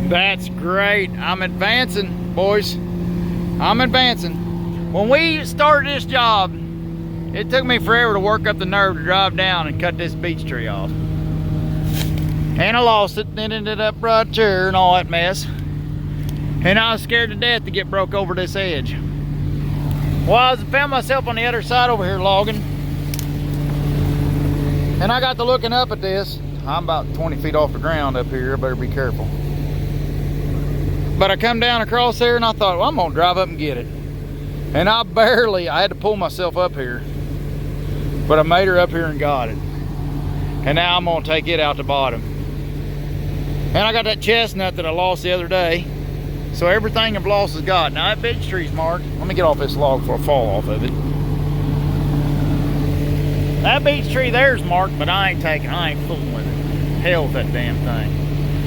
That's great. I'm advancing, boys. I'm advancing. When we started this job, it took me forever to work up the nerve to drive down and cut this beech tree off. And I lost it, then ended up right there and all that mess. And I was scared to death to get broke over this edge. Well, I found myself on the other side over here logging. And I got to looking up at this. I'm about 20 feet off the ground up here, I better be careful. But I come down across there and I thought, well, I'm gonna drive up and get it. And I had to pull myself up here. But I made her up here and got it. And now I'm gonna take it out the bottom. And I got that chestnut that I lost the other day. So everything I've lost is got. Now that beech tree's marked. Let me get off this log before I fall off of it. That beech tree there's marked, but I ain't fooling with it. Hell with that damn thing.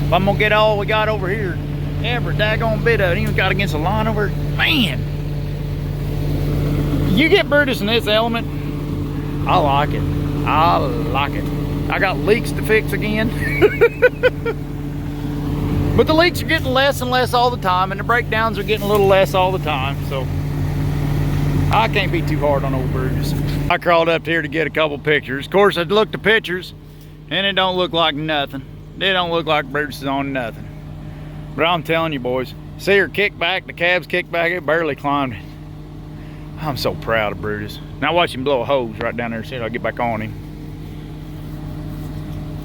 If I'm gonna get all we got over here, every daggone bit of it, even got against the line over here, man. You get Brutus in this element, I like it. I like it. I got leaks to fix again. But the leaks are getting less and less all the time, and the breakdowns are getting a little less all the time, so I can't be too hard on old Brutus. I crawled up here to get a couple pictures. Of course, I looked at the pictures, and it don't look like nothing. It don't look like Brutus is on nothing. But I'm telling you, boys, see her kick back, the calves kick back, it barely climbed it. I'm so proud of Brutus. Now watch him blow a hose right down there as soon as I get back on him.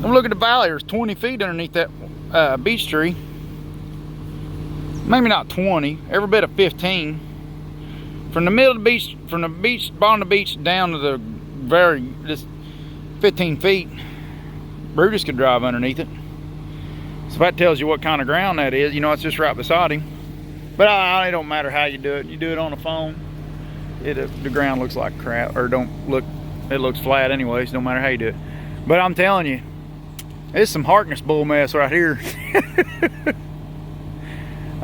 And look at the valley, there's 20 feet underneath that beech tree. Maybe not 20, every bit of 15. From the middle of the beach, from the beach, bottom of the beach down to the just 15 feet, Brutus could drive underneath it. So that tells you what kind of ground that is. You know, it's just right beside him. But it don't matter how you do it. You do it on a phone, the ground looks like crap, or it looks flat anyways, no matter how you do it. But I'm telling you, it's some Harkness bull mess right here.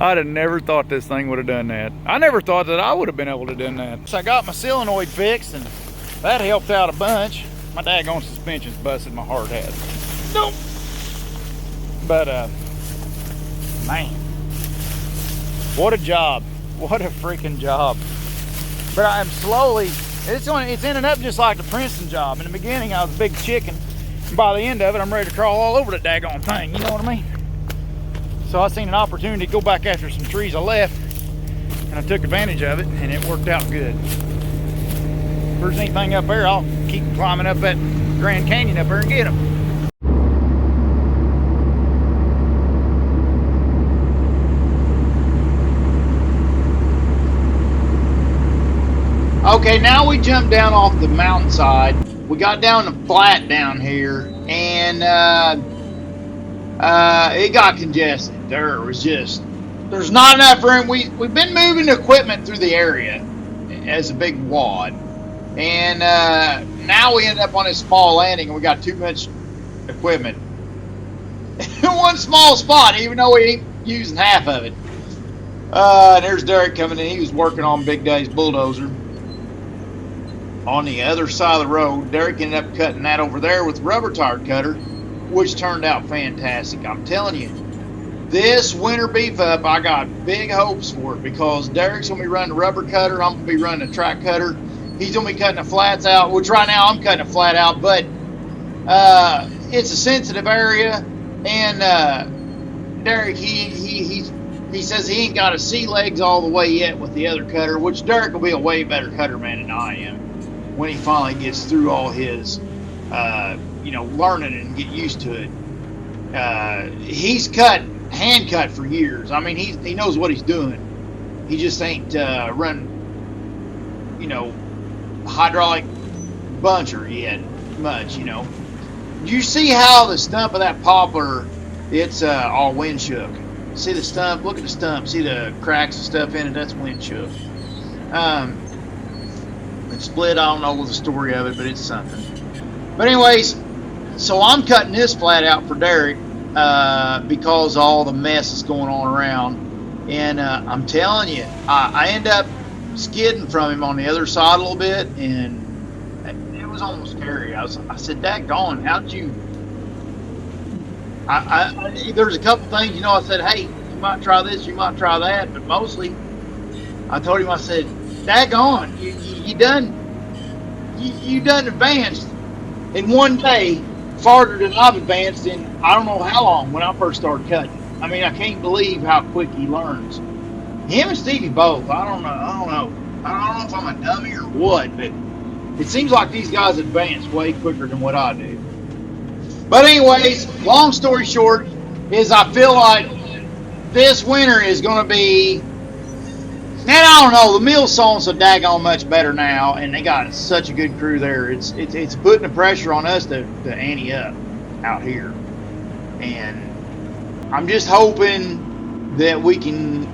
I'd have never thought this thing would have done that. I never thought that I would have been able to do that. So I got my solenoid fixed, and that helped out a bunch. My daggone suspension's busted, my hard hat. Nope. But man, what a job. What a freaking job. But I am slowly, it's ending up just like the Princeton job. In the beginning, I was a big chicken. And by the end of it, I'm ready to crawl all over the daggone thing. You know what I mean? So I seen an opportunity to go back after some trees I left, and I took advantage of it, and it worked out good. If there's anything up there, I'll keep climbing up that Grand Canyon up there and get them. Okay, now we jumped down off the mountainside. We got down the flat down here, and it got congested. There's not enough room. We've been moving equipment through the area as a big wad, and now we end up on this small landing, and we got too much equipment in one small spot, even though we ain't using half of it. There's Derek coming in. He was working on Big Day's bulldozer on the other side of the road. Derek ended up cutting that over there with rubber tire cutter, which turned out fantastic. I'm telling you, this winter beef up, I got big hopes for it, because Derek's gonna be running the rubber cutter, I'm gonna be running the track cutter. He's gonna be cutting the flats out, which right now I'm cutting a flat out, but it's a sensitive area, and Derek, he says he ain't got his sea legs all the way yet with the other cutter, which Derek will be a way better cutter man than I am when he finally gets through all his learning and get used to it. He's hand cut for years. I mean, he knows what he's doing. He just ain't run, hydraulic buncher yet much. You see how the stump of that poplar, it's all wind shook. See the stump? Look at the stump. See the cracks and stuff in it? That's wind shook. It's split. I don't know the story of it, but it's something. But anyways, so I'm cutting this flat out for Derek because all the mess is going on around. And I'm telling you, I end up skidding from him on the other side a little bit, and it was almost scary. I said, daggone, how'd you... there's a couple things, I said, hey, You might try this, you might try that, but mostly, I told him, I said, daggone, you done advanced in one day farther than I've advanced in I don't know how long when I first started cutting. I mean, I can't believe how quick he learns. Him and Stevie both. I don't know if I'm a dummy or what, but it seems like these guys advance way quicker than what I do. But anyways, long story short is I feel like this winter is going to be, and I don't know, the mill's sawing so daggone much better now, and they got such a good crew there. It's putting the pressure on us to ante up out here. And I'm just hoping that we can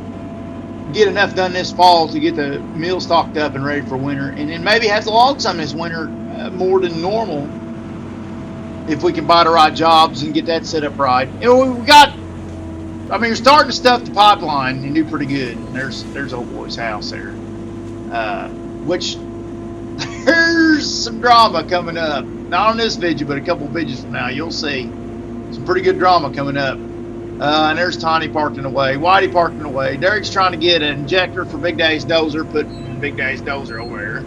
get enough done this fall to get the mill stocked up and ready for winter, and then maybe have to log some this winter more than normal if we can buy the right jobs and get that set up right. You know, we got, I mean, we're starting to stuff the pipeline and do pretty good. There's old boy's house there, which there's some drama coming up. Not on this video, but a couple videos from now, you'll see some pretty good drama coming up. And there's Tiny parked in the way, Whitey parked in the way. Derek's trying to get an injector for Big Daddy's dozer, put Big Daddy's dozer over there.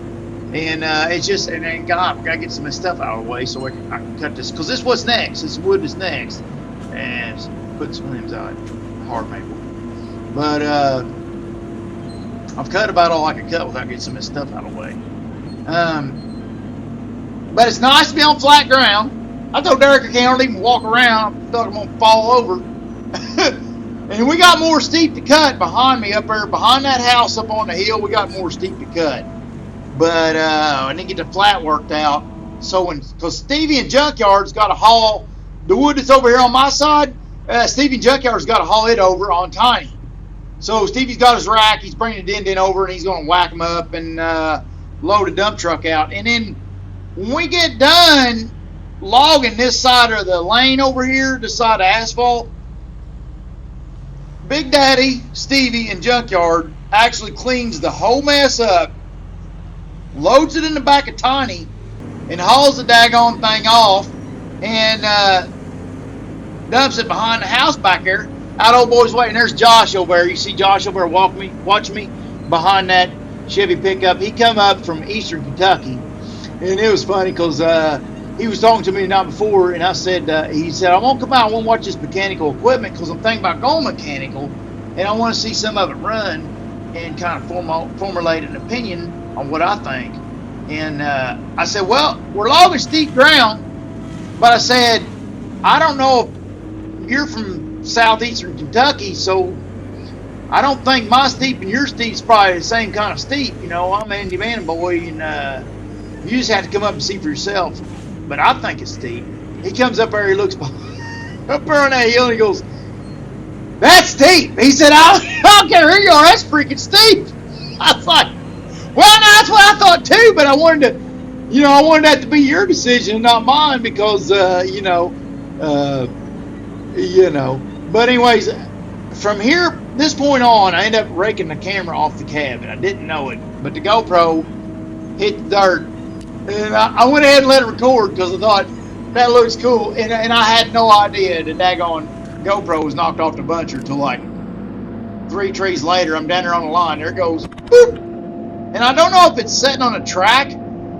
And it's just, and then God, we gotta get some of this stuff out of the way so I can cut this, because this is what's next. This wood is next. And put some limbs out, hard maple. But I've cut about all I could cut without getting some of this stuff out of the way. But it's nice to be on flat ground. I told Derek I can't even walk around. I thought I'm gonna fall over. And we got more steep to cut behind me up there, behind that house up on the hill. We got more steep to cut, but I didn't get the flat worked out. So because Stevie and Junkyard's got to haul the wood that's over here on my side, Stevie and Junkyard's got to haul it over on Tiny. So Stevie's got his rack. He's bringing the din over, and he's going to whack them up and load a dump truck out. And then when we get done logging this side of the lane over here, this side of asphalt, Big Daddy, Stevie, and Junkyard actually cleans the whole mess up, loads it in the back of Tiny, and hauls the daggone thing off, and dumps it behind the house back there, out old boy's way. And there's Josh over there. You see Josh over there watch me behind that Chevy pickup. He come up from eastern Kentucky, and it was funny because he was talking to me the night before, and I said, he said, I want to come out, I want to watch this mechanical equipment because I'm thinking about going mechanical, and I want to see some of it run and kind of formulate an opinion on what I think. And I said, well, we're logging steep ground, but I said, I don't know if you're from southeastern Kentucky, so I don't think my steep and your steep's probably the same kind of steep. You know, I'm an Indiana boy, and you just have to come up and see for yourself. But I think it's steep. He comes up there, he looks up there on that hill, and he goes, that's steep. He said, I don't care who you are, that's freaking steep. I was like, well, no, that's what I thought too, but I wanted that to be your decision, not mine, because, But anyways, from here, this point on, I ended up raking the camera off the cab, and I didn't know it, but the GoPro hit the dirt. And I went ahead and let it record because I thought that looks cool. And I had no idea the daggone GoPro was knocked off the buncher until like 3 trees later. I'm down there on the line. There it goes. Boop. And I don't know if it's sitting on a track.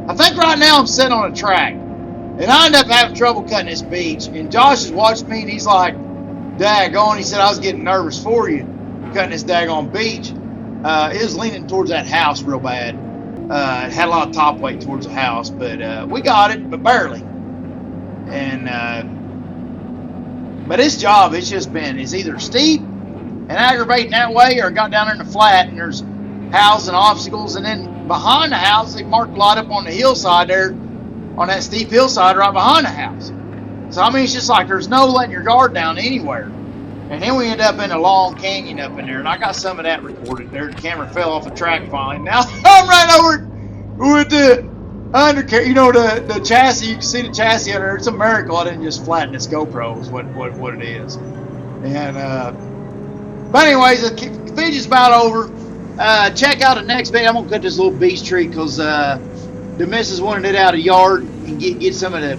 I think right now I'm sitting on a track. And I ended up having trouble cutting this beach. And Josh is watching me, and he's like, daggone. He said, I was getting nervous for you cutting this daggone beach. It was leaning towards that house real bad. It had a lot of top weight towards the house, but we got it, but barely. And but this job, it's either steep and aggravating that way, or got down there in the flat and there's houses and obstacles, and then behind the house they marked a lot up on the hillside there, on that steep hillside right behind the house. So I mean, it's just like there's no letting your guard down anywhere. And then we end up in a long canyon up in there, and I got some of that recorded there. The camera fell off the track finally. Now I'm right over with the undercarriage, the chassis. You can see the chassis under there. It's a miracle I didn't just flatten this GoPro is what it is. And but anyways, the video's about over. Check out the next video. I'm gonna cut this little beech tree because the missus wanted it out of the yard and get some of the,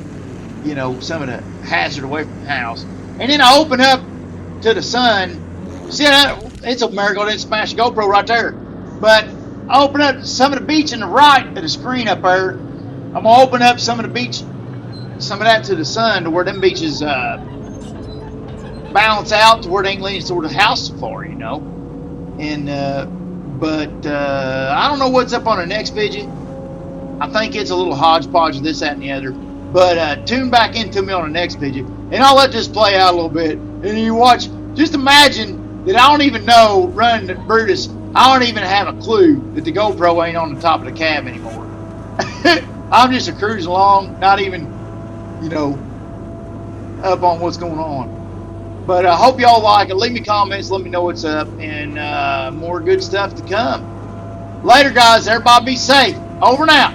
some of the hazard away from the house. And then I open up to the sun See that? It's a miracle it didn't smash the GoPro right there. But I open up some of the beach in the right of the screen up there. I'm gonna open up some of the beach, some of that to the sun, to where them beaches balance out to where they ain't leaning toward the house so far, you know. And but I don't know what's up on the next video. I think it's a little hodgepodge of this, that, and the other. But tune back into me on the next video, and I'll let this play out a little bit. And you watch. Just imagine that I don't even know running the Brutus. I don't even have a clue that the GoPro ain't on the top of the cab anymore. I'm just cruising along, not even, you know, up on what's going on. But I hope y'all like it. Leave me comments. Let me know what's up, and more good stuff to come. Later, guys. Everybody be safe. Over and out.